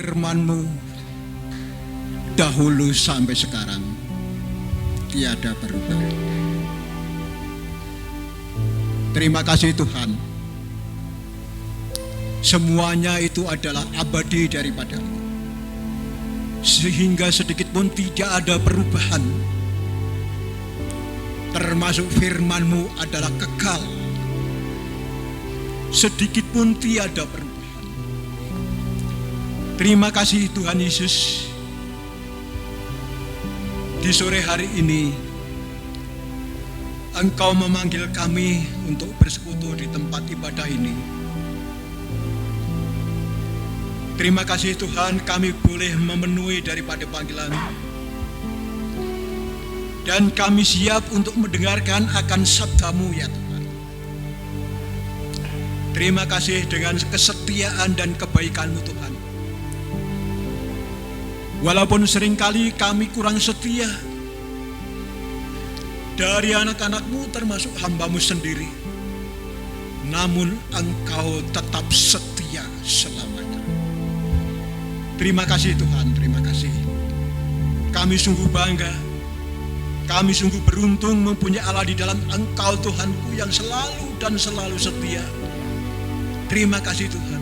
firman-Mu dahulu sampai sekarang tiada berubah. Terima kasih Tuhan. Semuanya itu adalah abadi daripada-Mu, sehingga sedikit pun tidak ada perubahan. Termasuk firman-Mu adalah kekal, sedikit pun tiada perubahan. Terima kasih Tuhan Yesus. Di sore hari ini Engkau memanggil kami untuk bersekutu di tempat ibadah ini. Terima kasih Tuhan, kami boleh memenuhi daripada panggilan, dan kami siap untuk mendengarkan akan sabda-Mu ya Tuhan. Terima kasih dengan kesetiaan dan kebaikan-Mu Tuhan. Walaupun seringkali kami kurang setia, dari anak-anak-Mu termasuk hamba-Mu sendiri, namun Engkau tetap setia selamanya. Terima kasih Tuhan, terima kasih. Kami sungguh bangga, kami sungguh beruntung mempunyai Allah di dalam Engkau Tuhanku yang selalu dan selalu setia. Terima kasih Tuhan.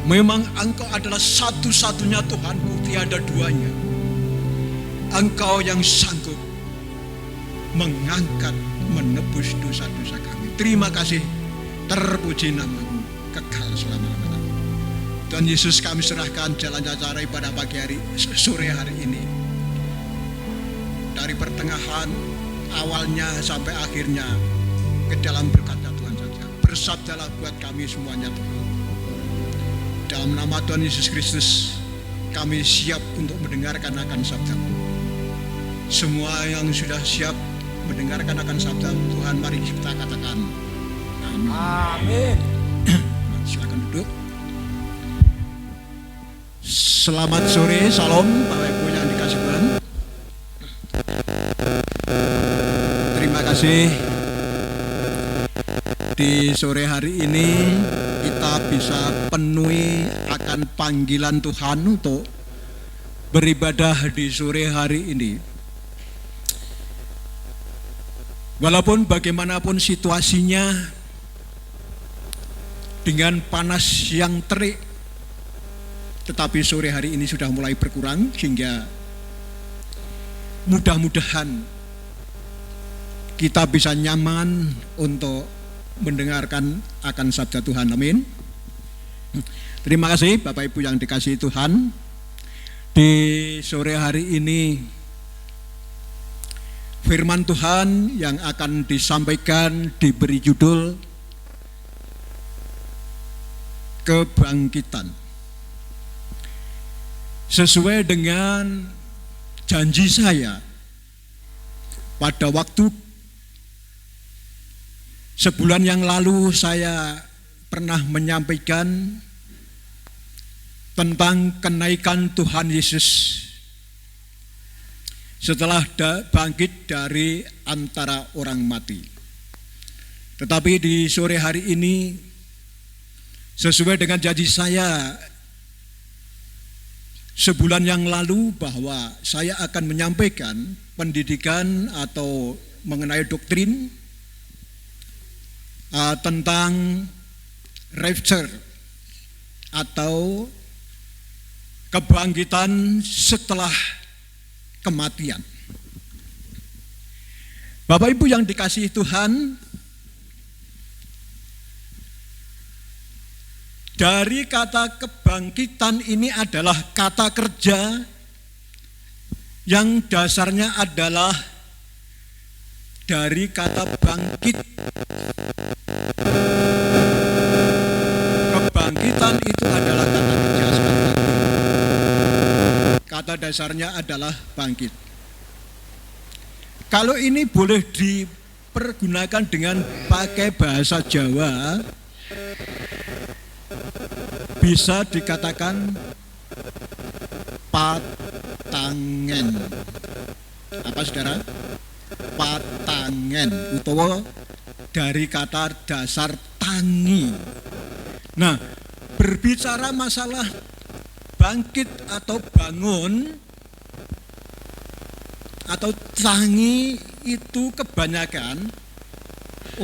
Memang Engkau adalah satu-satunya Tuhanku, tiada duanya. Engkau yang sanggup mengangkat, menebus dosa-dosa kami. Terima kasih, terpuji nama-Mu kekal selama-lamanya. Tuhan Yesus, kami serahkan jalan acara pada pagi hari, sore hari ini. Dari pertengahan awalnya sampai akhirnya ke dalam berkat-Nya Tuhan saja. Bersabdalah buat kami semuanya Tuhan. Dalam nama Tuhan Yesus Kristus, kami siap untuk mendengarkan akan sabda-Mu. Semua yang sudah siap mendengarkan akan sabda Tuhan, mari kita katakan amin. Amin. Silakan duduk. Selamat sore, salam Bapak Ibu yang dikasih Tuhan. Terima kasih. Di sore hari ini kita bisa penuhi akan panggilan Tuhan untuk beribadah di sore hari ini. Walaupun bagaimanapun situasinya, dengan panas yang terik, tetapi sore hari ini sudah mulai berkurang, sehingga mudah-mudahan kita bisa nyaman untuk mendengarkan akan sabda Tuhan. Amin. Terima kasih Bapak Ibu yang dikasihi Tuhan. Di sore hari ini firman Tuhan yang akan disampaikan diberi judul kebangkitan. Sesuai dengan janji saya pada waktu sebulan yang lalu, saya pernah menyampaikan tentang kenaikan Tuhan Yesus setelah bangkit dari antara orang mati. Tetapi di sore hari ini, sesuai dengan janji saya sebulan yang lalu, bahwa saya akan menyampaikan pendidikan atau mengenai doktrin tentang rapture atau kebangkitan setelah kematian. Bapak Ibu yang dikasihi Tuhan, dari kata kebangkitan ini adalah kata kerja yang dasarnya adalah dari kata bangkit. Kebangkitan itu adalah kata kerja sekali lagi. Kata dasarnya adalah bangkit. Kalau ini boleh dipergunakan dengan pakai bahasa Jawa, bisa dikatakan patangen. Apa saudara? Patangen, utawa dari kata dasar tangi. Nah, berbicara masalah bangkit atau bangun atau tangi itu kebanyakan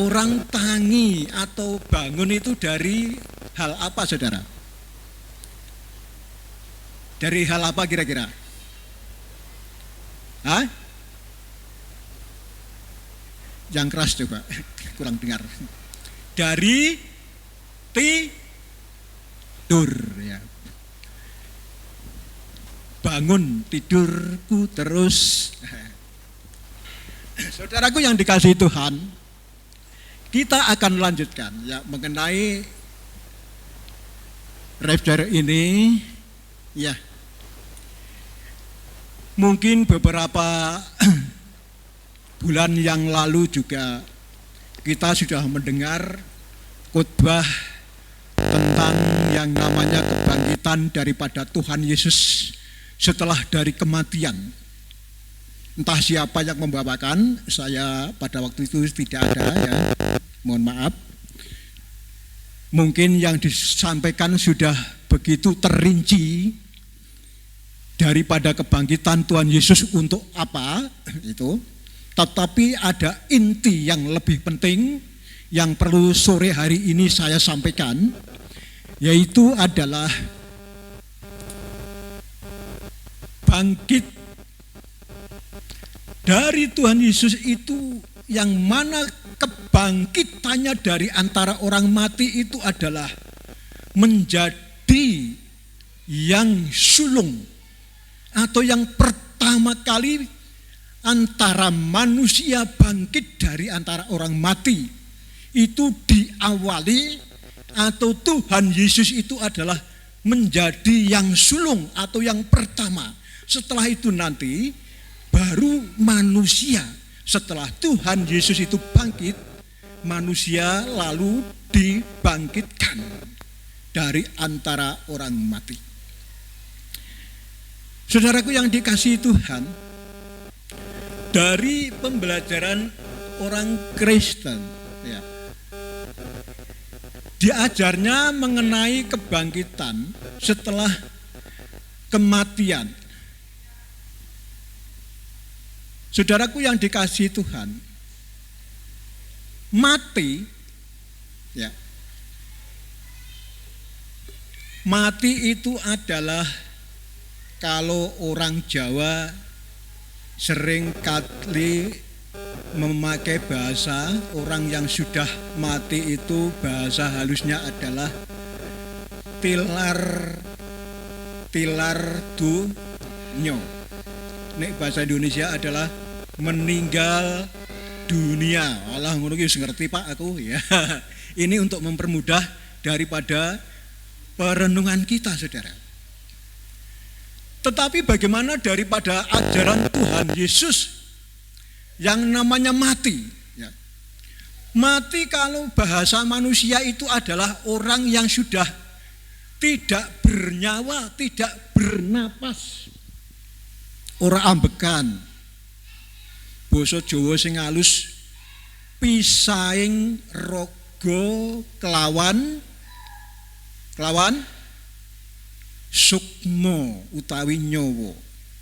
orang tangi atau bangun itu dari hal apa, saudara? Dari hal apa kira-kira? Hah? Yang keras coba, kurang dengar. Dari tidur, ya. Bangun tidurku terus. Saudaraku yang dikasihi Tuhan, kita akan lanjutkan ya mengenai rapture ini. Ya, mungkin beberapa bulan yang lalu juga kita sudah mendengar khotbah tentang yang namanya kebangkitan daripada Tuhan Yesus setelah dari kematian. Entah siapa yang membawakan, saya pada waktu itu tidak ada ya, mohon maaf. Mungkin yang disampaikan sudah begitu terinci daripada kebangkitan Tuhan Yesus untuk apa itu. Tetapi ada inti yang lebih penting yang perlu sore hari ini saya sampaikan, yaitu adalah bangkit dari Tuhan Yesus itu, yang mana kebangkitannya dari antara orang mati itu adalah menjadi yang sulung atau yang pertama kali antara manusia bangkit dari antara orang mati. Itu diawali atau Tuhan Yesus itu adalah menjadi yang sulung atau yang pertama. Setelah itu nanti baru manusia, setelah Tuhan Yesus itu bangkit, manusia lalu dibangkitkan dari antara orang mati. Saudaraku yang dikasihi Tuhan, dari pembelajaran orang Kristen ya, diajarnya mengenai kebangkitan setelah kematian. Saudaraku yang dikasihi Tuhan, mati ya, mati itu adalah, kalau orang Jawa sering kali memakai bahasa orang yang sudah mati itu, bahasa halusnya adalah tilar dunyo. Nek bahasa Indonesia adalah meninggal dunia. Allah ngono ki wis ngerti Pak aku ya. Ini untuk mempermudah daripada perenungan kita, saudara. Tetapi bagaimana daripada ajaran Tuhan Yesus yang namanya mati ya. Mati kalau bahasa manusia itu adalah orang yang sudah tidak bernyawa, tidak bernapas. Ora ambekan. Basa Jawa sing halus, pisaing raga kelawan sukma utawi nyawa.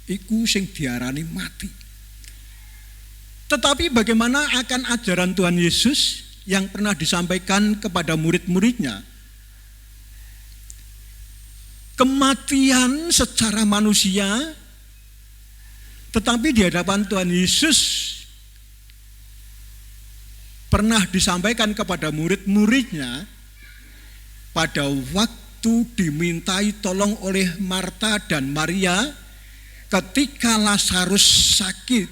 Iku sing diarani mati. Tetapi bagaimana akan ajaran Tuhan Yesus yang pernah disampaikan kepada murid-muridnya? Kematian secara manusia, tetapi di hadapan Tuhan Yesus pernah disampaikan kepada murid-muridnya pada waktu dimintai tolong oleh Marta dan Maria ketika Lazarus sakit.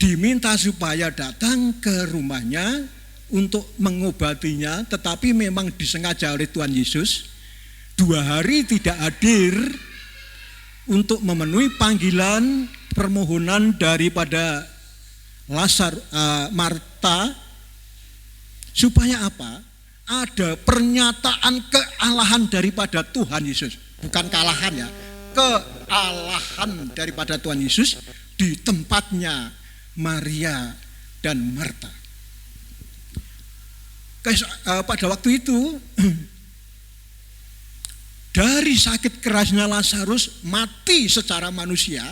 Diminta supaya datang ke rumahnya untuk mengobatinya, tetapi memang disengaja oleh Tuhan Yesus 2 hari tidak hadir untuk memenuhi panggilan permohonan daripada Marta, supaya apa? Ada pernyataan kealahan daripada Tuhan Yesus, bukan kealahan ya, kealahan daripada Tuhan Yesus di tempatnya Maria dan Marta. Pada waktu itu dari sakit kerasnya Lazarus mati secara manusia,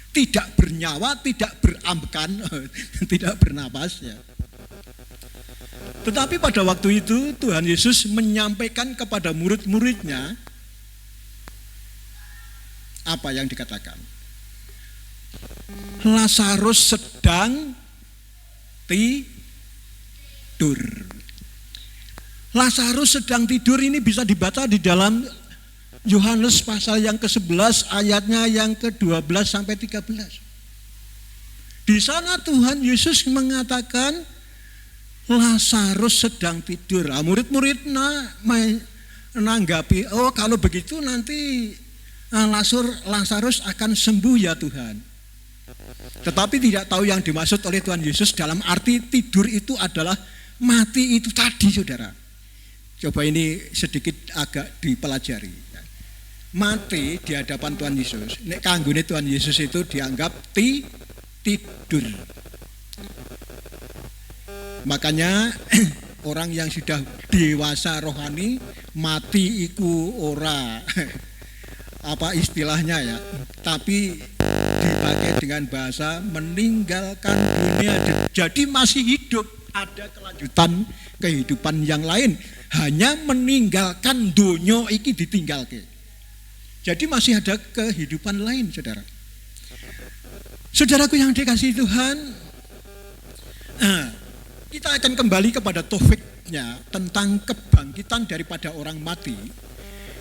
tidak bernyawa, tidak berambekan, tidak bernapas ya. Tetapi pada waktu itu Tuhan Yesus menyampaikan kepada murid-muridnya apa yang dikatakan. Lazarus sedang tidur. Lazarus sedang tidur ini bisa dibaca di dalam Yohanes pasal yang ke-11 ayatnya yang ke-12 sampai 13. Di sana Tuhan Yesus mengatakan Lazarus sedang tidur. Murid-murid menanggapi, oh kalau begitu nanti Lazarus akan sembuh ya Tuhan. Tetapi tidak tahu yang dimaksud oleh Tuhan Yesus dalam arti tidur itu adalah mati itu tadi, saudara. Coba ini sedikit agak dipelajari. Mati di hadapan Tuhan Yesus, nek kanggone Tuhan Yesus itu dianggap tidur. Makanya orang yang sudah dewasa rohani mati iku ora apa istilahnya ya, tapi dipakai dengan bahasa meninggalkan dunia, jadi masih hidup, ada kelanjutan kehidupan yang lain, hanya meninggalkan dunia iki ditinggalke. Jadi masih ada kehidupan lain, saudara. Saudaraku yang dikasihi Tuhan, kita akan kembali kepada topiknya tentang kebangkitan daripada orang mati.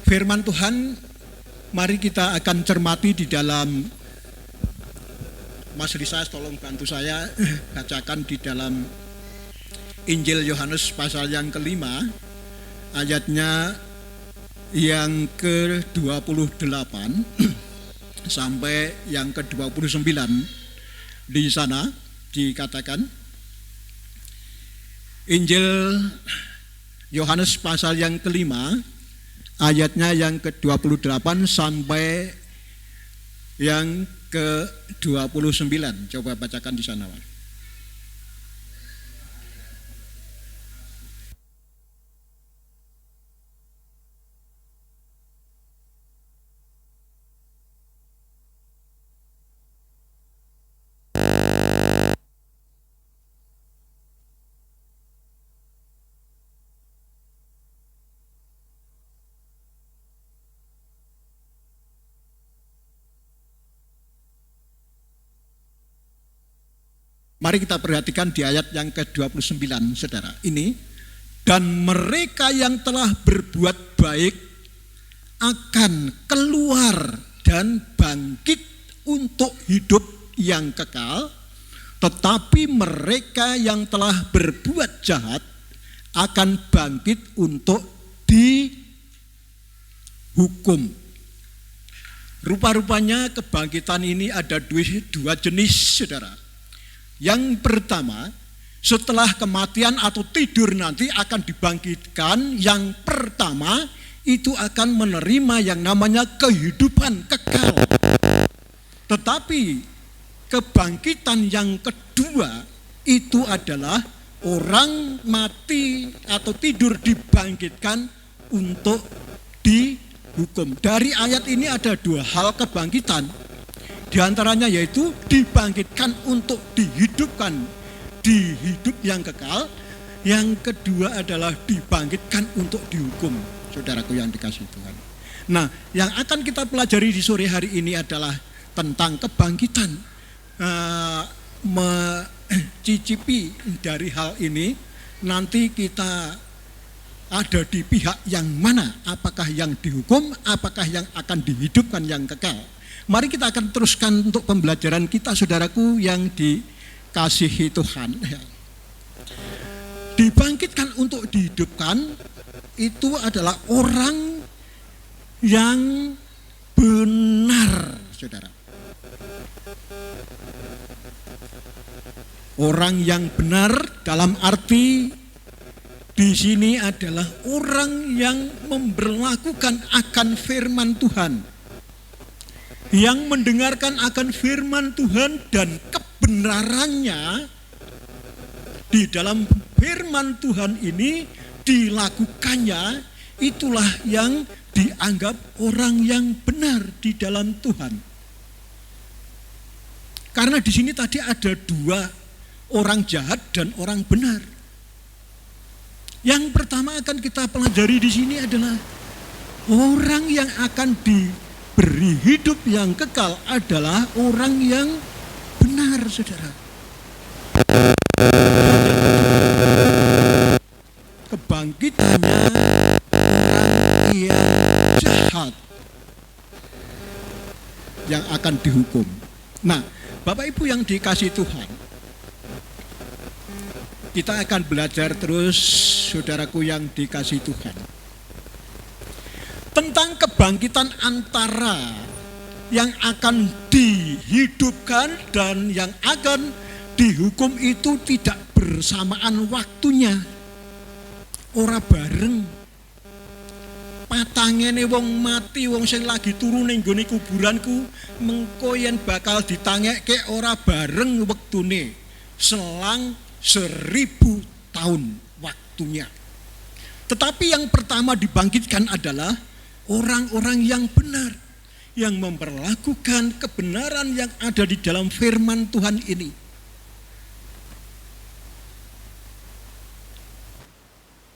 Firman Tuhan, mari kita akan cermati di dalam, Mas Risa tolong bantu saya bacakan di dalam Injil Yohanes pasal yang ke-5 ayatnya yang ke-28 sampai yang ke-29. Di sana dikatakan, Injil Yohanes pasal yang ke-5 ayatnya yang ke-28 sampai yang ke-29. Coba bacakan di sana, Pak. Mari kita perhatikan di ayat yang ke-29, saudara. Ini, dan mereka yang telah berbuat baik akan keluar dan bangkit untuk hidup yang kekal, tetapi mereka yang telah berbuat jahat akan bangkit untuk dihukum. Rupa-rupanya kebangkitan ini ada dua jenis, saudara. Yang pertama, setelah kematian atau tidur nanti akan dibangkitkan. Yang pertama itu akan menerima yang namanya kehidupan kekal. Tetapi kebangkitan yang kedua itu adalah orang mati atau tidur dibangkitkan untuk dihukum. Dari ayat ini ada dua hal kebangkitan. Di antaranya yaitu dibangkitkan untuk dihidupkan di hidup yang kekal. Yang kedua adalah dibangkitkan untuk dihukum, saudaraku yang dikasihi Tuhan. Nah, yang akan kita pelajari di sore hari ini adalah tentang kebangkitan. Mencicipi dari hal ini, nanti kita ada di pihak yang mana, apakah yang dihukum, apakah yang akan dihidupkan yang kekal. Mari kita akan teruskan untuk pembelajaran kita, saudaraku yang dikasihi Tuhan. Dibangkitkan untuk dihidupkan itu adalah orang yang benar, saudara. Orang yang benar dalam arti di sini adalah orang yang memberlakukan akan firman Tuhan, yang mendengarkan akan firman Tuhan dan kebenarannya di dalam firman Tuhan ini dilakukannya, itulah yang dianggap orang yang benar di dalam Tuhan. Karena di sini tadi ada dua, orang jahat dan orang benar. Yang pertama akan kita pelajari di sini adalah orang yang akan diberi hidup yang kekal adalah orang yang benar, saudara. Kebangkitannya orang yang jahat yang akan dihukum. Nah, Bapak Ibu yang dikasihi Tuhan, kita akan belajar terus, saudaraku yang dikasihi Tuhan, tentang kebangkitan antara yang akan dihidupkan dan yang akan dihukum itu tidak bersamaan waktunya, ora bareng. Patangene wong mati, wong sing lagi turu ning nggone kuburanku mengko yen bakal ditangekke ora bareng wektune, selang 1000 tahun waktunya. Tetapi yang pertama dibangkitkan adalah orang-orang yang benar, yang memperlakukan kebenaran yang ada di dalam firman Tuhan ini.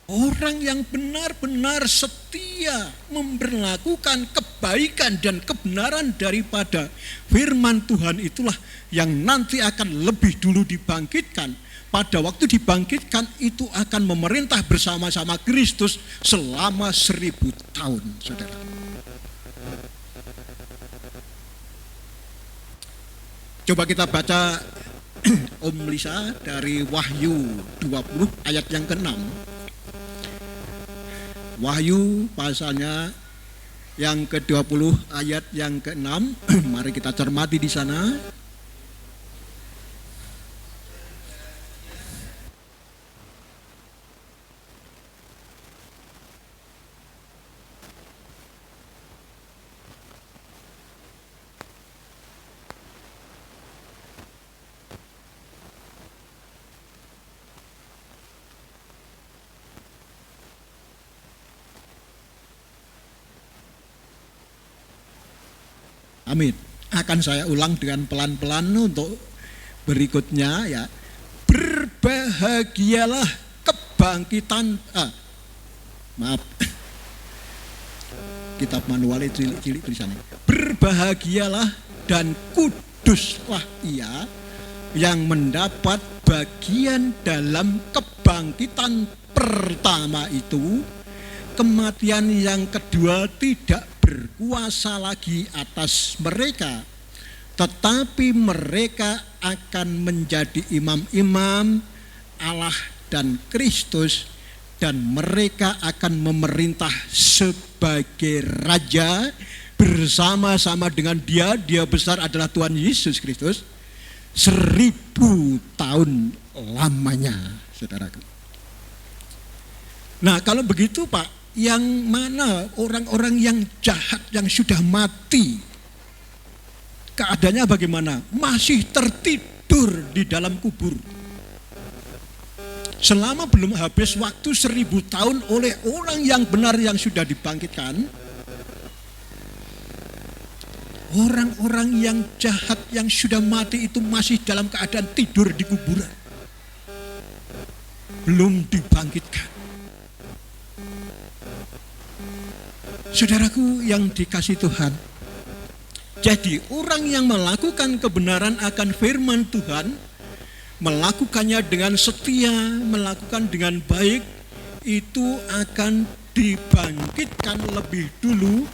Orang yang benar-benar setia memperlakukan kebaikan dan kebenaran daripada firman Tuhan itulah yang nanti akan lebih dulu dibangkitkan. Pada waktu dibangkitkan itu akan memerintah bersama-sama Kristus selama 1000 tahun, saudara. Coba kita baca Om Lisa dari Wahyu 20 ayat yang ke-6. Wahyu pasalnya yang ke-20 ayat yang ke-6. Mari kita cermati di sana. Amin. Akan saya ulang dengan pelan-pelan untuk berikutnya ya. Berbahagialah kebangkitan. Maaf. Kitab manualnya cilik-cilik tulisannya. Berbahagialah dan kuduslah ia yang mendapat bagian dalam kebangkitan pertama itu. Kematian yang kedua tidak berkuasa lagi atas mereka, tetapi mereka akan menjadi imam-imam Allah dan Kristus, dan mereka akan memerintah sebagai raja bersama-sama dengan dia besar adalah Tuhan Yesus Kristus 1000 tahun lamanya, saudaraku. Nah, kalau begitu Pak, yang mana orang-orang yang jahat yang sudah mati, keadaannya bagaimana? Masih tertidur di dalam kubur. Selama belum habis waktu 1000 tahun oleh orang yang benar yang sudah dibangkitkan, orang-orang yang jahat yang sudah mati itu masih dalam keadaan tidur di kuburan, belum dibangkitkan. Saudaraku yang dikasihi Tuhan, jadi orang yang melakukan kebenaran akan firman Tuhan, melakukannya dengan setia, melakukan dengan baik, itu akan dibangkitkan lebih dulu,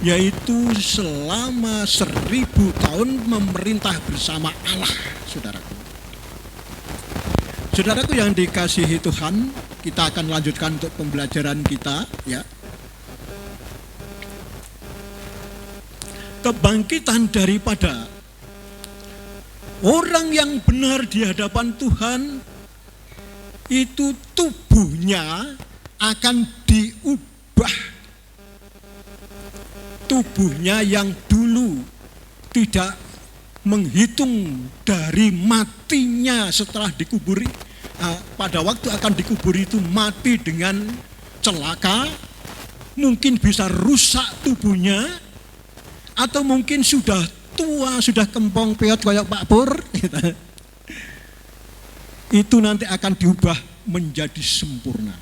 yaitu selama 1000 tahun memerintah bersama Allah, saudaraku. Saudaraku yang dikasihi Tuhan, kita akan lanjutkan untuk pembelajaran kita ya. Kebangkitan daripada orang yang benar di hadapan Tuhan itu tubuhnya akan diubah. Tubuhnya yang dulu tidak menghitung dari matinya setelah dikuburi, pada waktu akan dikubur itu mati dengan celaka, mungkin bisa rusak tubuhnya, atau mungkin sudah tua, sudah kempong peot kayak Pak Pur, itu nanti akan diubah menjadi sempurna.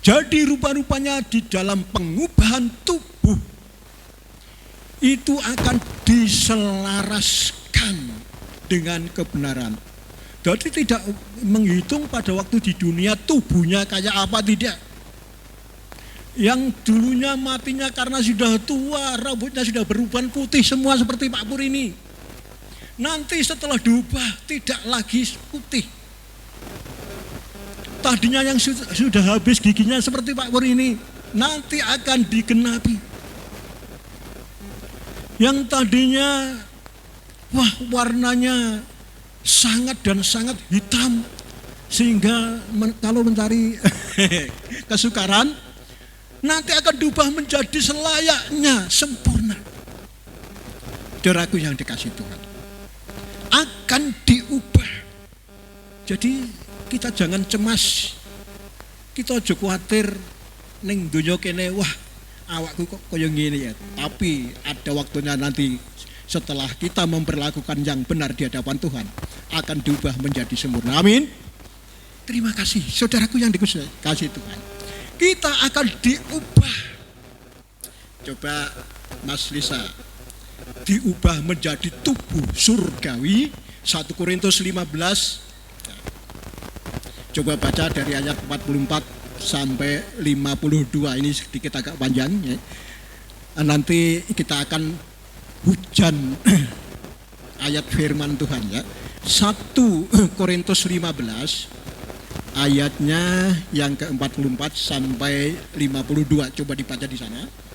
Jadi rupa-rupanya di dalam pengubahan tubuh itu akan diselaraskan dengan kebenaran. Jadi tidak menghitung pada waktu di dunia tubuhnya kayak apa, tidak. Yang dulunya matinya karena sudah tua, rambutnya sudah beruban putih semua seperti Pak Pur ini. Nanti setelah diubah tidak lagi putih. Tadinya yang sudah habis giginya seperti Pak Pur ini, nanti akan digenapi. Yang tadinya warnanya sangat dan sangat hitam, sehingga kalau mencari kesukaran, nanti akan diubah menjadi selayaknya sempurna. Saudaraku yang dikasih Tuhan, akan diubah. Jadi kita jangan cemas, kita aja khawatir ning donya kene, wah awakku kok kaya ngene ya. Tapi ada waktunya nanti setelah kita memperlakukan yang benar di hadapan Tuhan, akan diubah menjadi sempurna. Amin. Terima kasih saudaraku yang dikasih Tuhan. Kita akan diubah. Coba Mas Lisa, diubah menjadi tubuh surgawi. 1 Korintus 15. Coba baca dari ayat 44 sampai 52. Ini sedikit agak panjang ya. Nanti kita akan hujan ayat firman Tuhan ya. 1 Korintus 15 ayatnya yang ke-44 sampai 52. Coba dibaca di sana.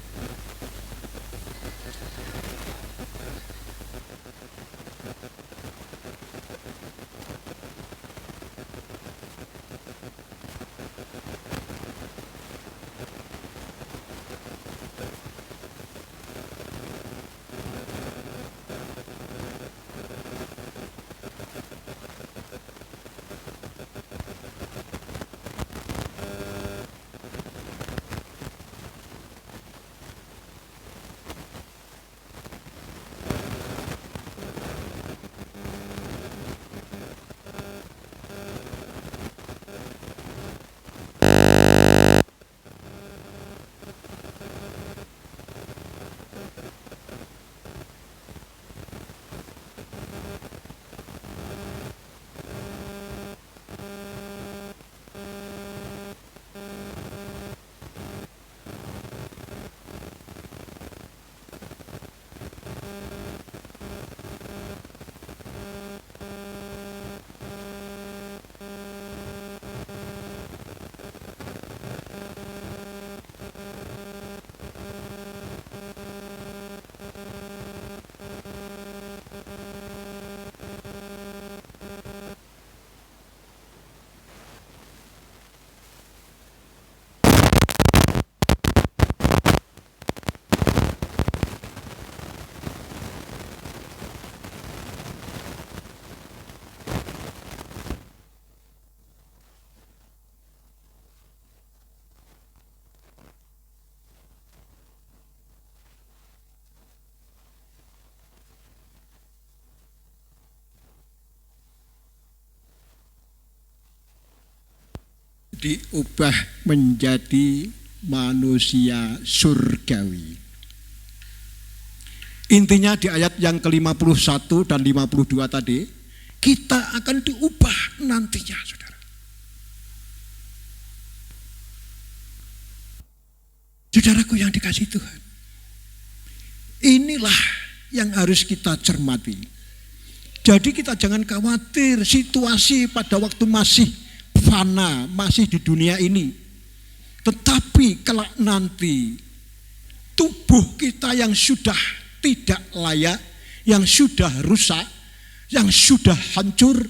Diubah menjadi manusia surgawi. Intinya di ayat yang ke-51 dan 52 tadi, kita akan diubah nantinya, saudara. Saudaraku yang dikasih Tuhan, inilah yang harus kita cermati. Jadi kita jangan khawatir situasi pada waktu masih fana, masih di dunia ini. Tetapi kalau nanti tubuh kita yang sudah tidak layak, yang sudah rusak, yang sudah hancur,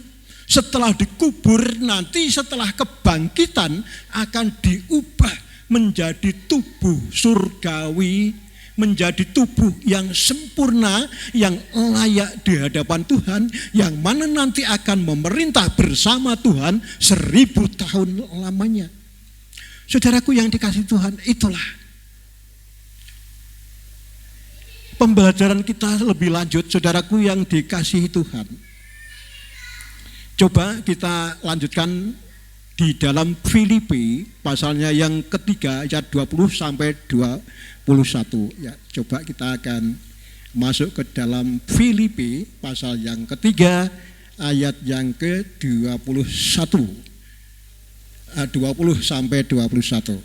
setelah dikubur nanti setelah kebangkitan akan diubah menjadi tubuh surgawi, menjadi tubuh yang sempurna, yang layak di hadapan Tuhan, yang mana nanti akan memerintah bersama Tuhan 1000 tahun lamanya. Saudaraku yang dikasih Tuhan, itulah pembelajaran kita lebih lanjut, saudaraku yang dikasihi Tuhan. Coba kita lanjutkan di dalam Filipi pasalnya yang ketiga ayat 20 sampai 21. Ya, coba kita akan masuk ke dalam Filipi pasal yang ketiga ayat yang ke-21. 20 sampai 21.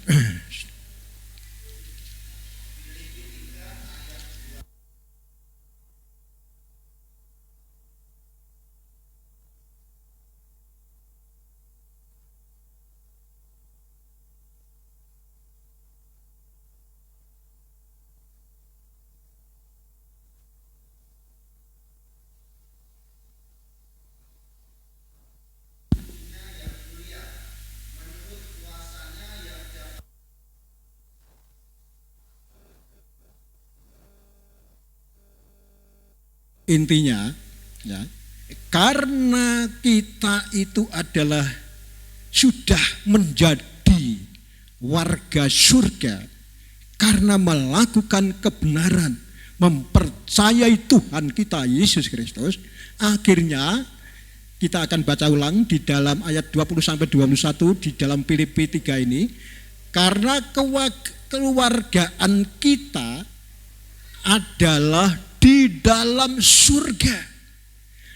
Intinya, ya, karena kita itu adalah sudah menjadi warga surga karena melakukan kebenaran, mempercayai Tuhan kita Yesus Kristus, akhirnya kita akan baca ulang di dalam ayat 20 sampai 21 di dalam Filipi 3 ini, karena keluargaan kita adalah di dalam surga,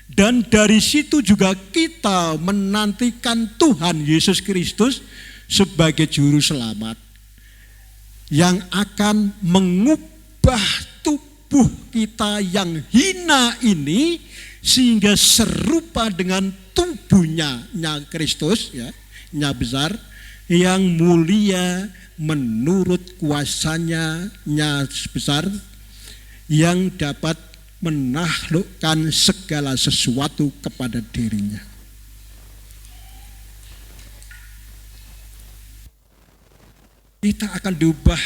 dan dari situ juga kita menantikan Tuhan Yesus Kristus sebagai juru selamat yang akan mengubah tubuh kita yang hina ini sehingga serupa dengan tubuhnya Kristus, ya, nya besar, yang mulia menurut kuasanya nya besar, yang dapat menaklukkan segala sesuatu kepada dirinya. Kita akan diubah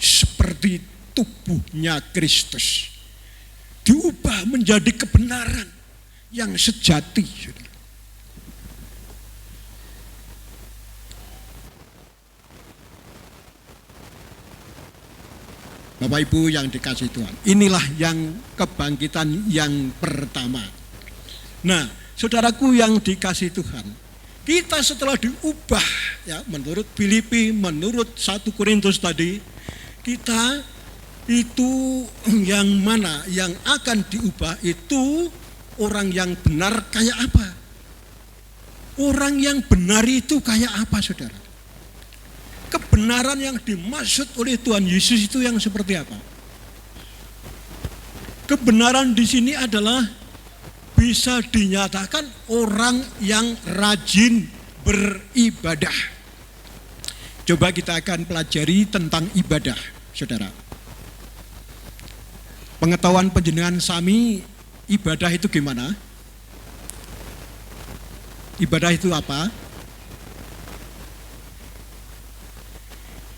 seperti tubuhnya Kristus, diubah menjadi kebenaran yang sejati. Bapak Ibu yang dikasihi Tuhan, inilah yang kebangkitan yang pertama. Nah, saudaraku yang dikasihi Tuhan, kita setelah diubah, ya, menurut Filipi, menurut 1 Korintus tadi, kita itu yang mana yang akan diubah itu orang yang benar kayak apa? Orang yang benar itu kayak apa, saudara? Kebenaran yang dimaksud oleh Tuhan Yesus itu yang seperti apa? Kebenaran di sini adalah bisa dinyatakan orang yang rajin beribadah. Coba kita akan pelajari tentang ibadah, saudara. Pengetahuan panjenengan sami, ibadah itu gimana? Ibadah itu apa?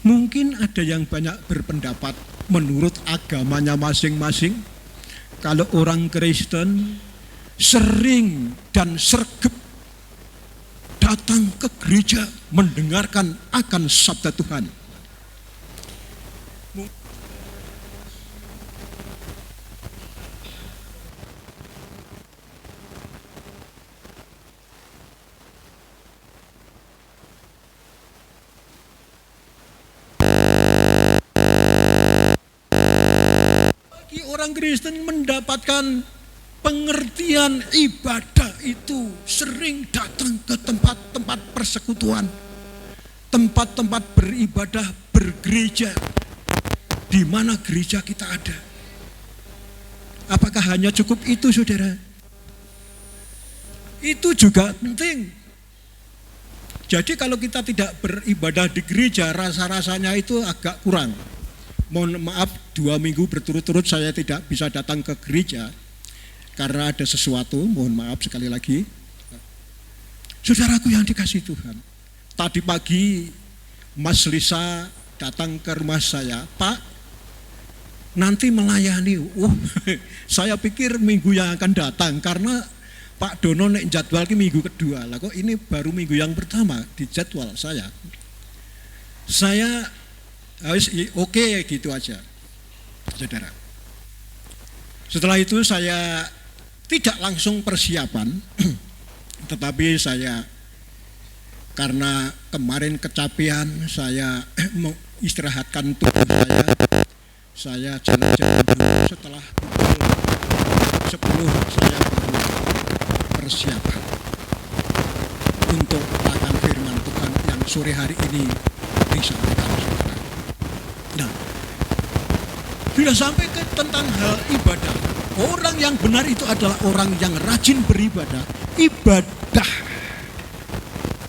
Mungkin ada yang banyak berpendapat menurut agamanya masing-masing, kalau orang Kristen sering dan sregep datang ke gereja mendengarkan akan sabda Tuhan. Kristen mendapatkan pengertian ibadah itu sering datang ke tempat-tempat persekutuan, tempat-tempat beribadah, bergereja, di mana gereja kita ada. Apakah hanya cukup itu, saudara? Itu juga penting. Jadi kalau kita tidak beribadah di gereja, rasa-rasanya itu agak kurang. Mohon maaf, 2 minggu berturut-turut saya tidak bisa datang ke gereja karena ada sesuatu, mohon maaf sekali lagi. Saudaraku yang dikasihi Tuhan, tadi pagi Mas Lisa datang ke rumah saya, Pak, nanti melayani. Saya pikir minggu yang akan datang karena Pak Dono nek jadwal minggu kedua. Lah kok ini baru minggu yang pertama di jadwal saya. Saya harus oke gitu aja, saudara. Setelah itu saya tidak langsung persiapan, tetapi saya karena kemarin kecapean, saya istirahatkan tubuh saya jalan-jalan dulu. Setelah pukul 10 saya baru persiapan untuk akan firman Tuhan yang sore hari ini disampaikan saudara. Nah, sudah sampai ke tentang hal ibadah. Orang yang benar itu adalah orang yang rajin beribadah. Ibadah.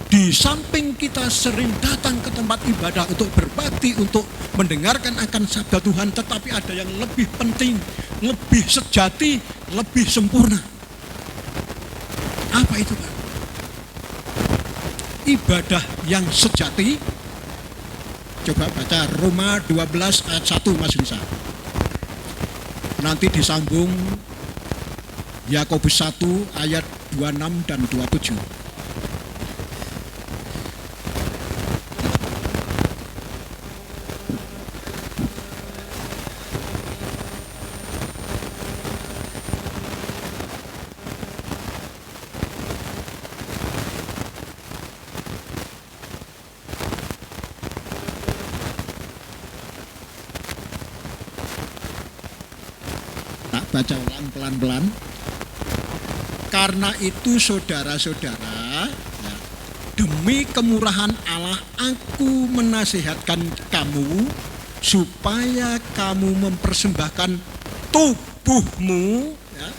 Di samping kita sering datang ke tempat ibadah untuk berbakti, untuk mendengarkan akan sabda Tuhan, tetapi ada yang lebih penting, lebih sejati, lebih sempurna. Apa itu, Pak? Ibadah yang sejati. Coba baca Roma 12 ayat 1 Mas Lisa. Nanti disambung Yakobus 1 ayat 26 dan 27. Baca ulang pelan-pelan. Karena itu saudara-saudara, ya, demi kemurahan Allah aku menasihatkan kamu supaya kamu mempersembahkan tubuhmu, ya,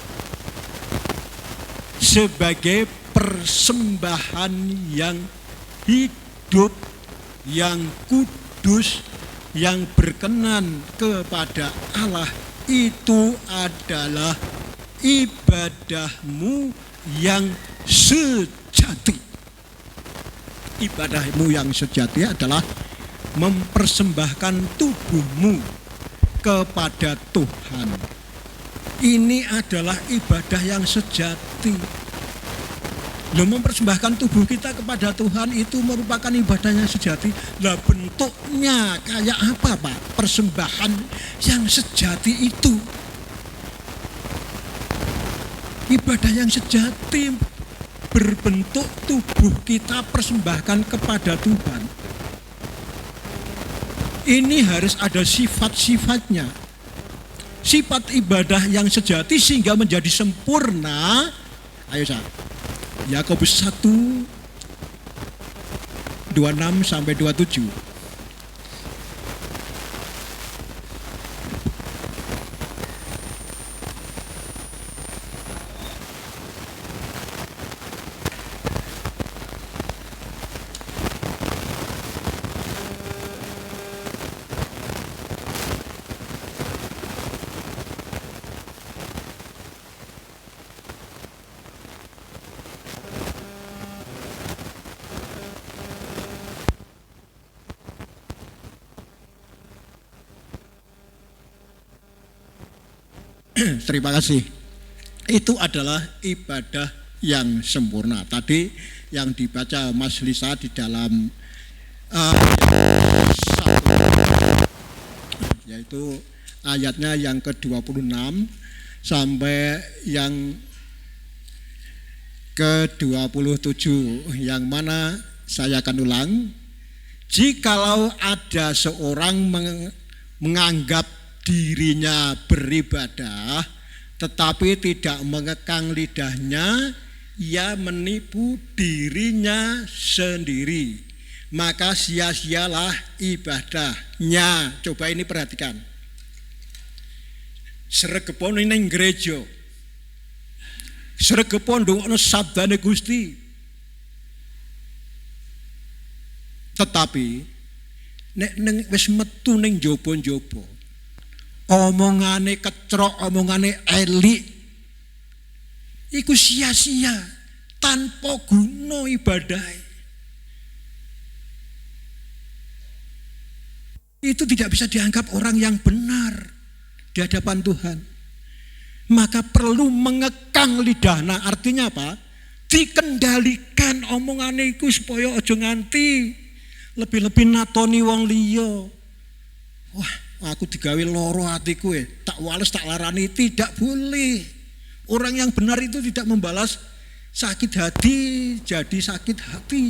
sebagai persembahan yang hidup, yang kudus, yang berkenan kepada Allah. Itu adalah ibadahmu yang sejati. Ibadahmu yang sejati adalah mempersembahkan tubuhmu kepada Tuhan. Ini adalah ibadah yang sejati. Mempersembahkan tubuh kita kepada Tuhan itu merupakan ibadah yang sejati. Lah bentuknya kayak apa, Pak? Persembahan yang sejati itu. Ibadah yang sejati berbentuk tubuh kita persembahkan kepada Tuhan. Ini harus ada sifat-sifatnya. Sifat ibadah yang sejati sehingga menjadi sempurna. Ayo saya. Yakobus 1 26 sampai 27. Terima kasih. Itu adalah ibadah yang sempurna. Tadi yang dibaca Mas Lisa di dalam yaitu ayatnya yang ke-26 sampai yang ke-27, yang mana saya akan ulang. Jikalau ada seorang menganggap dirinya beribadah tetapi tidak mengekang lidahnya, ia menipu dirinya sendiri, maka sia-sialah ibadahnya. Coba ini perhatikan. Sregepon ning gereja, sregepon ndongakno sabdane Gusti, tetapi nek wis metu ning njaba-njaba, omongane kecrok, omongane elik, iku sia-sia, tanpa guna ibadah. Itu tidak bisa dianggap orang yang benar di hadapan Tuhan. Maka perlu mengekang lidah. Nah, artinya apa? Dikendalikan omongane iku supaya aja nganti lebih-lebih natoni wong liya. Wah, Aku digawe loro hatiku tak wales tak larani, tidak boleh. Orang yang benar itu tidak membalas sakit hati jadi sakit hati.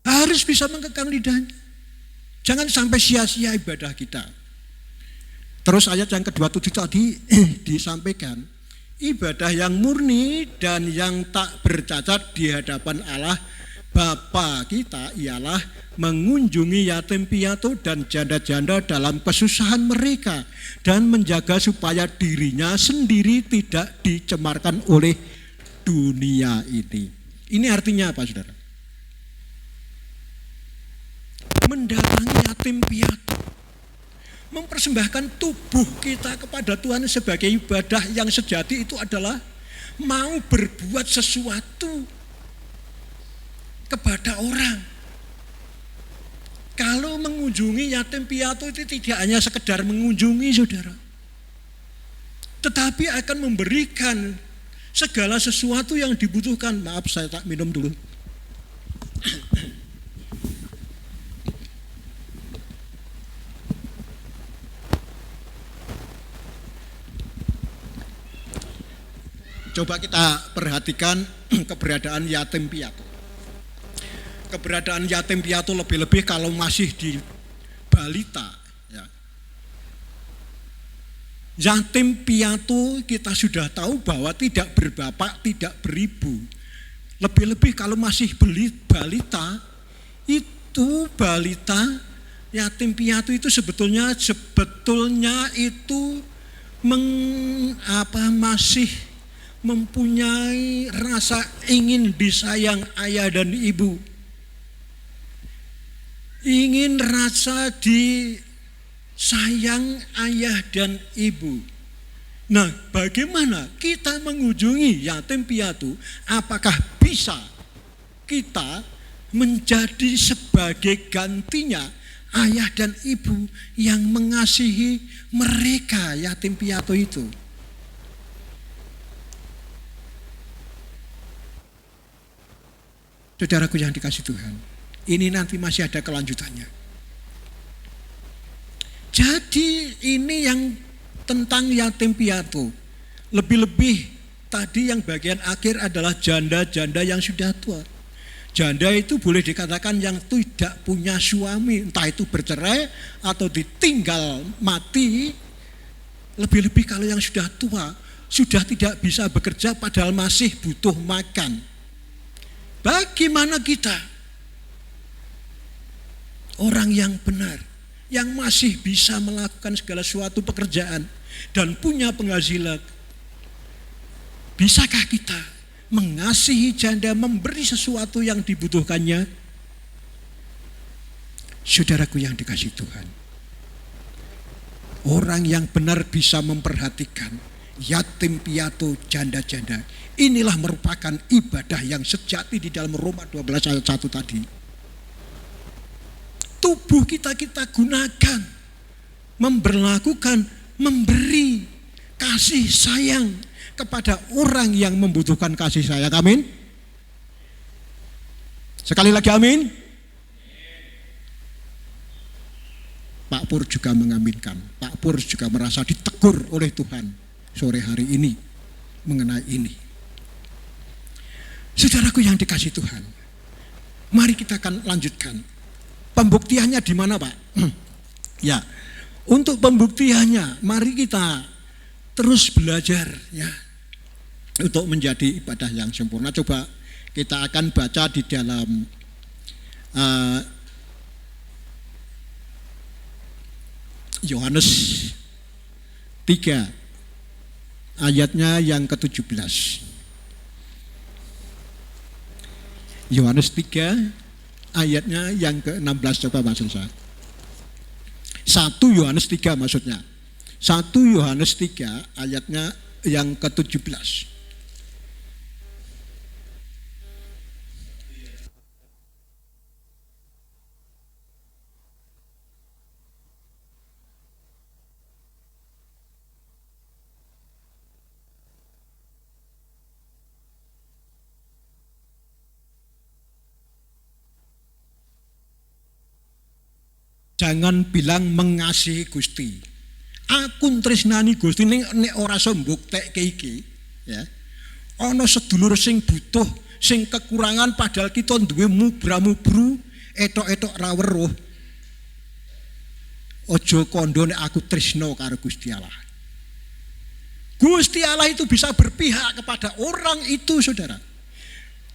Harus bisa mengekang lidahnya. Jangan sampai sia-sia ibadah kita. Terus ayat yang ke-27 tadi disampaikan, ibadah yang murni dan yang tak bercacat di hadapan Allah Bapa kita ialah mengunjungi yatim piatu dan janda-janda dalam kesusahan mereka dan menjaga supaya dirinya sendiri tidak dicemarkan oleh dunia ini. Ini artinya apa, saudara? Mendatangi yatim piatu, mempersembahkan tubuh kita kepada Tuhan sebagai ibadah yang sejati itu adalah mau berbuat sesuatu kepada orang. Kalau mengunjungi yatim piatu itu tidak hanya sekedar mengunjungi, saudara, tetapi akan memberikan segala sesuatu yang dibutuhkan. Maaf, saya tak minum dulu. Coba kita perhatikan keberadaan yatim piatu. Keberadaan yatim piatu lebih-lebih kalau masih di balita. Ya. Yatim piatu kita sudah tahu bahwa tidak berbapak, tidak beribu. Lebih-lebih kalau masih balita, itu balita yatim piatu itu sebetulnya itu masih mempunyai rasa ingin disayang ayah dan ibu. Ingin rasa disayang ayah dan ibu. Nah, bagaimana kita mengunjungi yatim piatu? Apakah bisa kita menjadi sebagai gantinya ayah dan ibu yang mengasihi mereka yatim piatu itu? Saudaraku yang dikasih Tuhan, ini nanti masih ada kelanjutannya. Jadi ini yang tentang yatim piatu. Lebih-lebih tadi yang bagian akhir adalah janda-janda yang sudah tua. Janda itu boleh dikatakan yang tidak punya suami, entah itu bercerai atau ditinggal mati. Lebih-lebih kalau yang sudah tua, sudah tidak bisa bekerja padahal masih butuh makan. Bagaimana kita, orang yang benar, yang masih bisa melakukan segala suatu pekerjaan dan punya penghasilan, bisakah kita mengasihi janda, memberi sesuatu yang dibutuhkannya? Saudaraku yang dikasihi Tuhan, orang yang benar bisa memperhatikan yatim piatu, janda-janda. Inilah merupakan ibadah yang sejati di dalam Roma 12 ayat 1 tadi. Tubuh kita gunakan, memberi kasih sayang kepada orang yang membutuhkan kasih sayang. Amin. Sekali lagi amin. Pak Pur juga mengaminkan. Pak Pur juga merasa ditegur oleh Tuhan sore hari ini mengenai ini. Saudaraku yang dikasih Tuhan, mari kita akan lanjutkan. Pembuktiannya di mana, Pak? Ya, untuk pembuktiannya, mari kita terus belajar ya untuk menjadi ibadah yang sempurna. Coba kita akan baca di dalam Yohanes 3 ayatnya yang ke-17. Yohanes 3 ayatnya yang ke-16, coba Mas Elsa. 1 Yohanes 3 maksudnya. 1 Yohanes 3 ayatnya yang ke-17. Jangan bilang mengasihi Gusti. Aku tresnani Gusti nek ora sombuktekke iki, ya. Ana sedulur sing butuh, sing kekurangan padahal kita duwe mubra-mubru, etok-etok ra weruh. Aja kandha nek aku tresno karo Gusti Allah. Gusti Allah itu bisa berpihak kepada orang itu, saudara.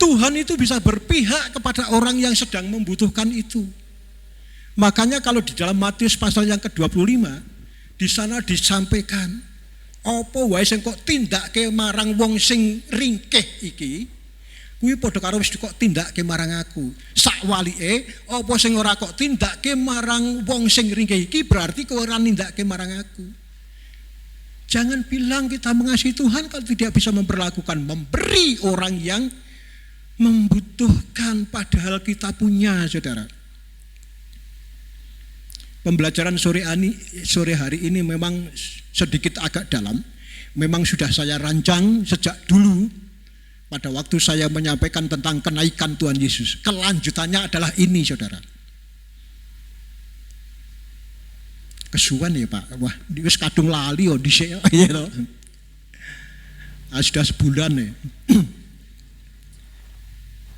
Tuhan itu bisa berpihak kepada orang yang sedang membutuhkan itu. Makanya kalau di dalam Matius pasal yang ke-25, di sana disampaikan, apa wae sing kok tindakke marang wong sing ringkih iki, kuwi padha karo wis kok tindakke marang aku. Sakwalike, apa sing ora kok tindakke marang wong sing ringkih iki berarti kok ora nindakke marang aku. Jangan bilang kita mengasihi Tuhan kalau tidak bisa memperlakukan, memberi orang yang membutuhkan padahal kita punya, saudara. Pembelajaran sore hari ini memang sedikit agak dalam. Memang sudah saya rancang sejak dulu pada waktu saya menyampaikan tentang kenaikan Tuhan Yesus. Kelanjutannya adalah ini, saudara. Kesuwen ya Pak. Wah, wis kadung lali yo dhisik ya to. Sudah sebulan ya.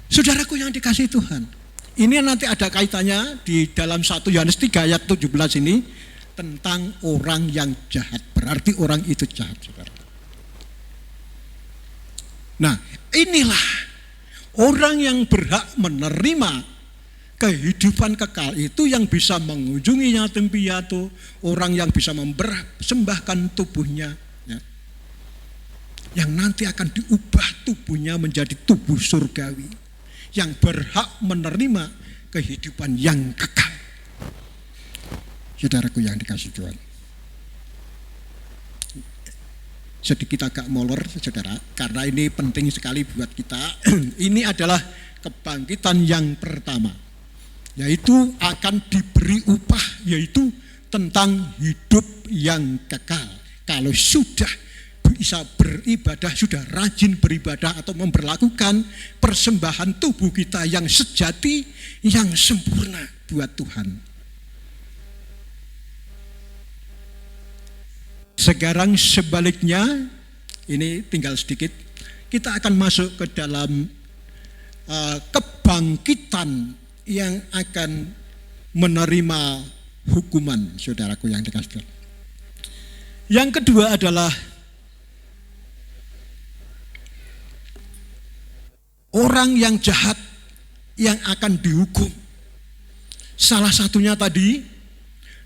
Saudaraku yang dikasihi Tuhan. Ini nanti ada kaitannya di dalam 1 Yohanes 3 ayat 17 ini tentang orang yang jahat. Berarti orang itu jahat, saudara. Nah, inilah orang yang berhak menerima kehidupan kekal itu yang bisa mengunjungi yatim piatu, orang yang bisa mempersembahkan tubuhnya, ya, yang nanti akan diubah tubuhnya menjadi tubuh surgawi, yang berhak menerima kehidupan yang kekal. Saudaraku yang dikasihi Tuhan, sedikit agak molor, saudara, karena ini penting sekali buat kita. Ini adalah kebangkitan yang pertama, yaitu akan diberi upah, yaitu tentang hidup yang kekal. Kalau sudah bisa beribadah, sudah rajin beribadah atau memperlakukan persembahan tubuh kita yang sejati, yang sempurna buat Tuhan. Sekarang sebaliknya, ini tinggal sedikit, kita akan masuk ke dalam kebangkitan yang akan menerima hukuman, saudaraku yang dikasihi Tuhan. Yang kedua adalah orang yang jahat yang akan dihukum. Salah satunya tadi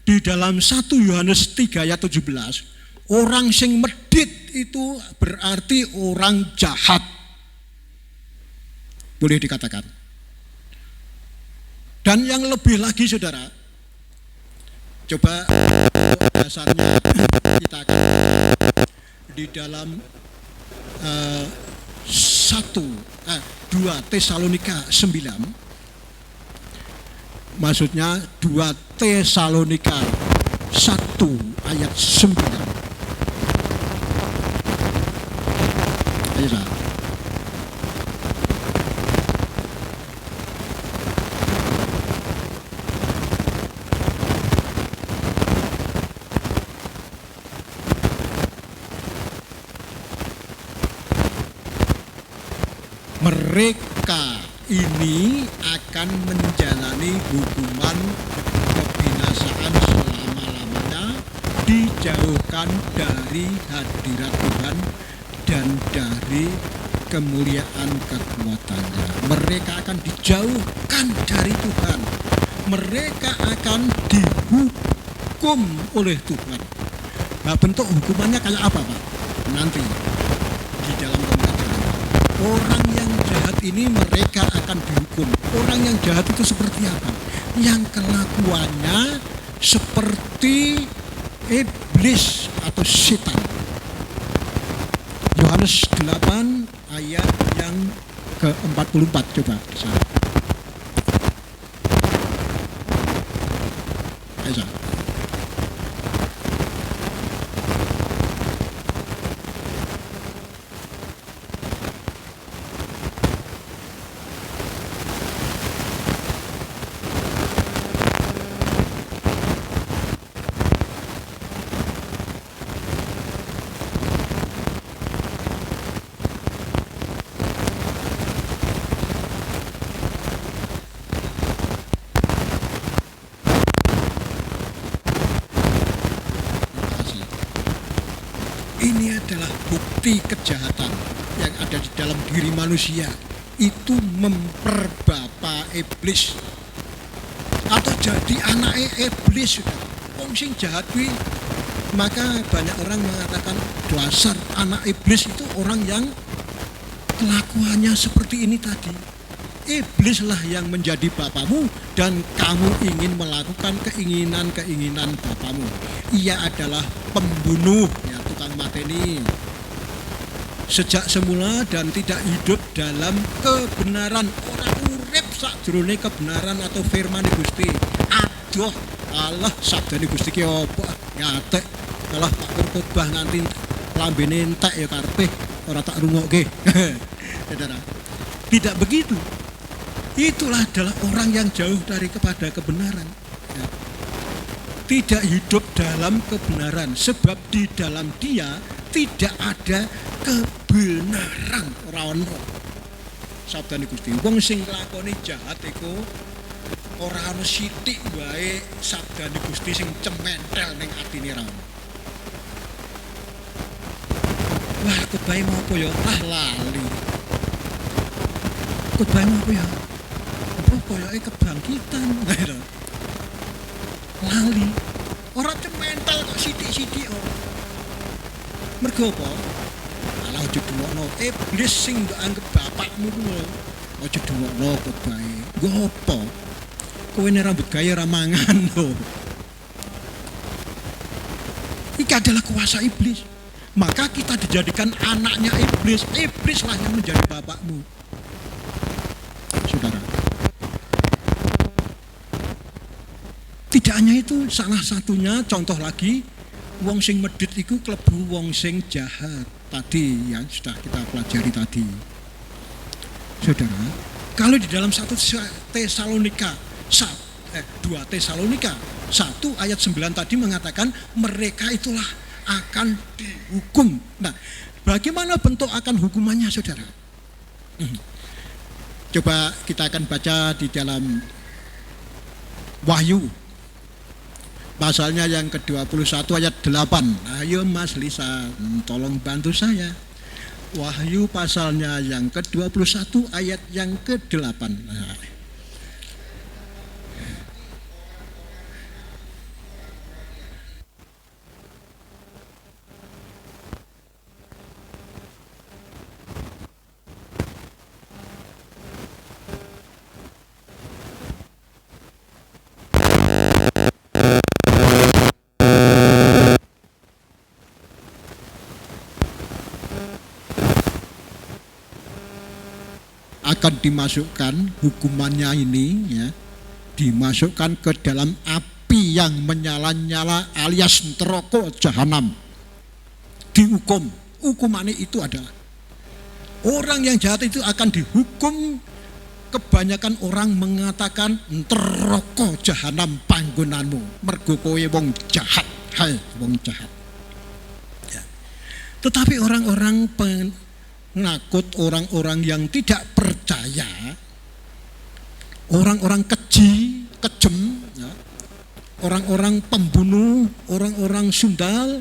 di dalam 1 Yohanes 3 ayat 17, orang sing medit itu berarti orang jahat. Boleh dikatakan. Dan yang lebih lagi, saudara, coba dasarnya kita akan di dalam 2 Tesalonika 9, maksudnya 2 Tesalonika 1 ayat 9. Ayo, Sa. Mereka ini akan menjalani hukuman kebinasaan selama-lamanya, dijauhkan dari hadirat Tuhan dan dari kemuliaan kekuatannya. Mereka akan dijauhkan dari Tuhan. Mereka akan dihukum oleh Tuhan. Nah, bentuk hukumannya kayak apa, Pak? Nanti di dalam pembelajaran. Orang yang jahat ini mereka akan dihukum. Orang yang jahat itu seperti apa? Yang kelakuannya seperti iblis atau setan. Yohanes 8 ayat yang ke-44, coba di sana. Ayo. Ini adalah bukti kejahatan yang ada di dalam diri manusia. Itu memperbapa iblis atau jadi anak iblis. Wong sing jahat kuwi, maka banyak orang mengatakan dasar anak iblis itu orang yang kelakuannya seperti ini tadi. Iblislah yang menjadi bapamu dan kamu ingin melakukan keinginan-keinginan bapamu. Ia adalah pembunuh, ya, tukang mateni sejak semula dan tidak hidup dalam kebenaran. Orang urip sakjroning kebenaran atau firman Gusti. Aduh, Allah sabdane Gusti ki apa? Ngatek. Allah Pak khotbah nganti lambene entek ya karepe ora tak rungokke. Saudara. Tidak begitu. Itulah adalah orang yang jauh dari kepada kebenaran. Ya. Tidak hidup dalam kebenaran sebab di dalam dia tidak ada kebenaran. Ora ono. Sabdane Gusti, wong sing nglakoni jahat iku ora ana sithik wae sabdane Gusti sing cementel ning atine ra ono. Wah, khotbah mau apa ya? Ah, lali. Khotbah mau apa ya? Apa koyoke kebangkitan. Lali. Ora cementel kok sithik-sithik kok. Mergo apa? Alah aja dungokno iblis sing mbok anggap bapakmu kuwi. Aja dungokno khotbahe. Nggo apa? Kowe nek rambut gaya ora mangan lho. Iki adalah kuasa iblis. Maka kita dijadikan anaknya iblis. Iblislah yang menjadi bapakmu. Saudara. Tidak hanya itu, salah satunya contoh lagi, wong sing medit iku klebu wong sing jahat. Tadi yang sudah kita pelajari tadi. Saudara, kalau di dalam 1 Tesalonika 2 Tesalonika 1 ayat 9 tadi mengatakan mereka itulah akan dihukum. Nah, bagaimana bentuk akan hukumannya, saudara? Coba kita akan baca di dalam Wahyu pasalnya yang ke-21 ayat 8. Ayo Mas Lisa, tolong bantu saya. Wahyu pasalnya yang ke-21 ayat yang ke-8. Nah. Akan dimasukkan hukumannya ini, ya, dimasukkan ke dalam api yang menyala-nyala alias neraka jahanam. Dihukum. Hukumannya itu adalah orang yang jahat itu akan dihukum. Kebanyakan orang mengatakan neraka jahanam panggonanmu mergo kowe wong jahat. Hai wong jahat, ya. Tetapi orang-orang penakut, orang-orang yang tidak percaya, orang-orang keji, kejem, ya, orang-orang pembunuh, orang-orang sundal.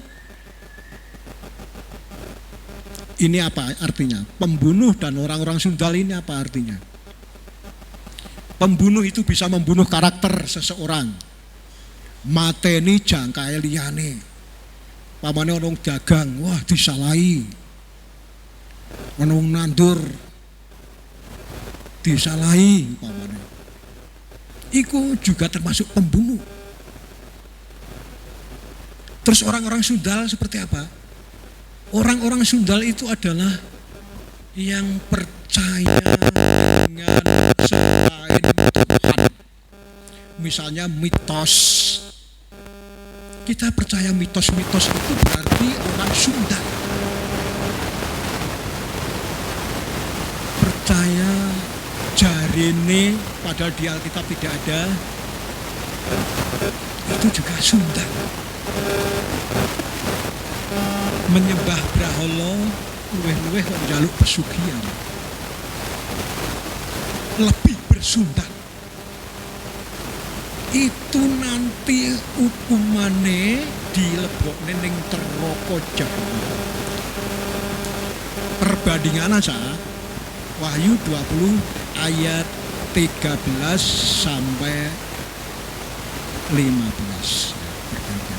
Ini apa artinya? Pembunuh dan orang-orang sundal ini apa artinya? Pembunuh itu bisa membunuh karakter seseorang, mateni jangkae liyane. Pamane ono dagang, wah disalahi. Ono nandur disalahi pamane. Iku juga termasuk pembunuh. Terus orang-orang sundal seperti apa? Orang-orang sundal itu adalah yang percaya dengan selain Tuhan. Misalnya mitos. Kita percaya mitos-mitos itu berarti orang Sunda. Percaya jarine padahal di Alkitab tidak ada. Itu juga Sunda. Menyembah brahala luweh-luweh kok njaluk pesugihan. Lebih bersundan. Itu nanti hukumane dilebokne ning neraka jahanam. perbandingan aja. Wahyu 20 ayat 13 sampai 15. Perbandingan.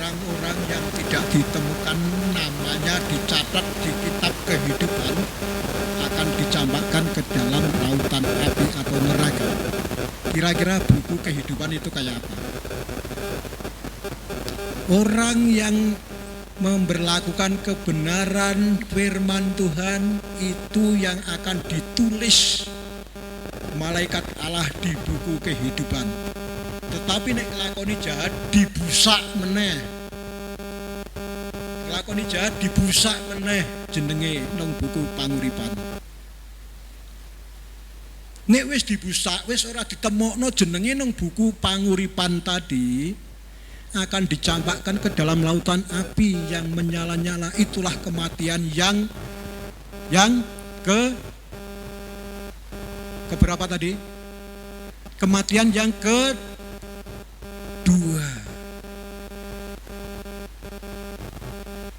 Orang-orang yang tidak ditemukan namanya dicatat di kitab kehidupan akan dicampakkan ke dalam lautan api atau neraka. Kira-kira buku kehidupan itu kayak apa? Orang yang memberlakukan kebenaran firman Tuhan itu yang akan ditulis malaikat Allah di buku kehidupan. Tetapi nek nglakoni jahat dibusak meneh. Nglakoni jahat dibusak meneh jenenge nang buku panguripan. Nek wis dibusak, wis ora ditemokno jenenge nang buku panguripan tadi, akan dicampakkan ke dalam lautan api yang menyala-nyala. Itulah kematian yang ke berapa tadi? Kematian yang kedua.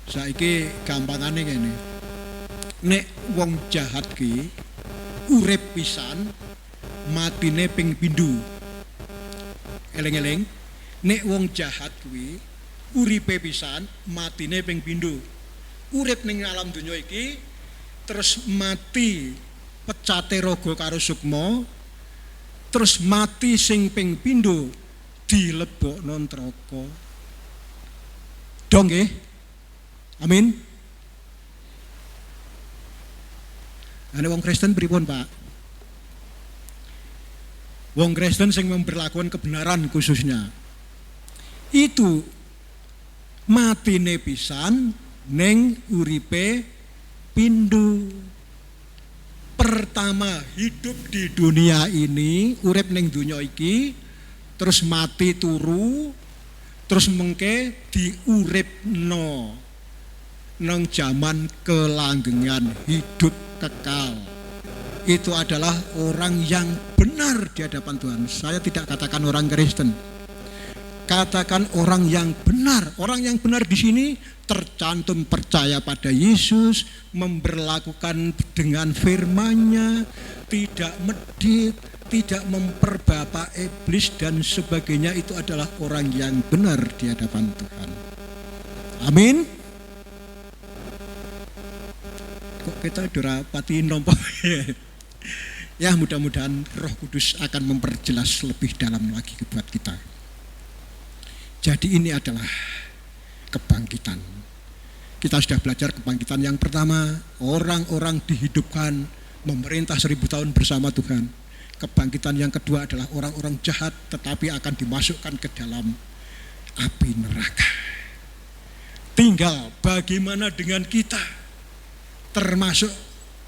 Saiki gampangane ngene. Nek wong jahat ki urip pisan, matine ping pindho. Eling-eling, nek wong jahat kuwi uripe pisan, matine ping pindho. Urip ning alam donya iki terus mati pecate raga karo sukma, terus mati sing ping pindho dilebokno neraka. Dong nggih? Amin. Ana wong Kristen pripun, Pak? Wong Kristen sing memperlakukan kebenaran khususnya itu matine pisan ning uripe pindho. Pertama hidup di dunia ini, urip ning dunia iki, terus mati turu, terus mengke diuripno nang jaman kelanggengan hidup kekal. Itu adalah orang yang benar di hadapan Tuhan. Saya tidak katakan orang Kristen. Katakan orang yang benar. Orang yang benar di sini tercantum percaya pada Yesus, memberlakukan dengan firman-Nya, tidak medit, tidak memperbapa iblis dan sebagainya. Itu adalah orang yang benar di hadapan Tuhan. Amin. Kok kita durapati nompo. Ya, mudah-mudahan Roh Kudus akan memperjelas lebih dalam lagi buat kita. Jadi ini adalah kebangkitan. Kita sudah belajar kebangkitan yang pertama, orang-orang dihidupkan memerintah 1000 tahun bersama Tuhan. Kebangkitan yang kedua adalah orang-orang jahat tetapi akan dimasukkan ke dalam api neraka. Tinggal bagaimana dengan kita? Termasuk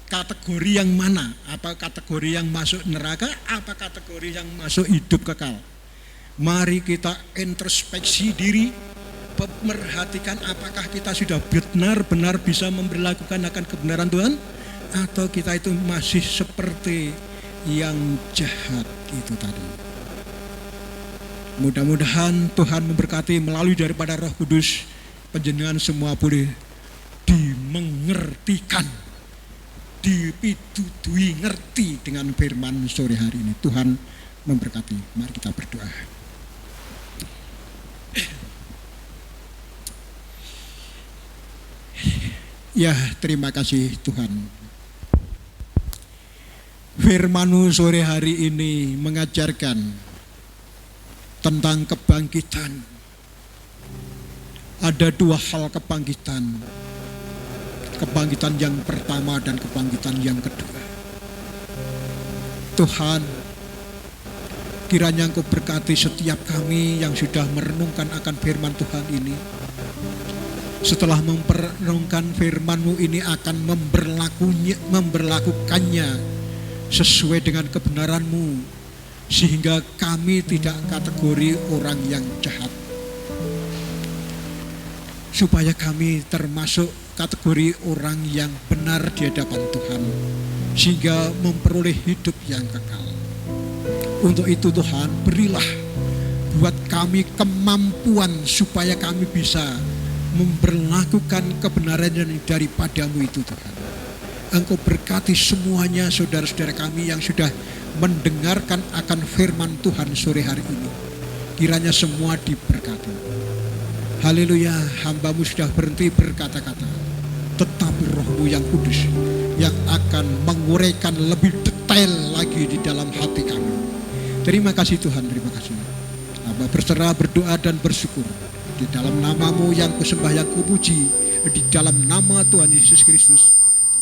kategori yang mana? Apa kategori yang masuk neraka? Apa kategori yang masuk hidup kekal? Mari kita introspeksi diri, memperhatikan apakah kita sudah benar-benar bisa memperlakukan akan kebenaran Tuhan, atau kita itu masih seperti yang jahat itu tadi. Mudah-mudahan Tuhan memberkati melalui daripada Roh Kudus, panjenengan semua boleh dimengertikan, dipitutui ngerti dengan firman sore hari ini. Tuhan memberkati. Mari kita berdoa. Ya, terima kasih Tuhan. Firman-Mu sore hari ini mengajarkan tentang kebangkitan. Ada dua hal kebangkitan. kebangkitan yang pertama dan kebangkitan yang kedua. Tuhan, kiranya Engkau berkati setiap kami yang sudah merenungkan akan firman Tuhan ini. Setelah merenungkan firman-Mu ini akan memberlakukannya sesuai dengan kebenaran-Mu, sehingga kami tidak kategori orang yang jahat, supaya kami termasuk kategori orang yang benar di hadapan Tuhan, sehingga memperoleh hidup yang kekal. Untuk itu Tuhan, berilah buat kami kemampuan supaya kami bisa memperlakukan kebenaran yang daripada-Mu itu Tuhan. Engkau berkati semuanya saudara-saudara kami yang sudah mendengarkan akan firman Tuhan sore hari ini. Kiranya semua diberkati. Haleluya, hamba-Mu sudah berhenti berkata-kata, tetapi Roh-Mu yang kudus yang akan menguraikan lebih detail lagi di dalam hati kami. Terima kasih Tuhan, terima kasih. Hamba berserah, berdoa dan bersyukur di dalam nama-Mu yang kusembah, yang kupuji, di dalam nama Tuhan Yesus Kristus.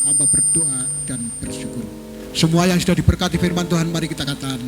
Hamba berdoa dan bersyukur. Semua yang sudah diberkati firman Tuhan, mari kita katakan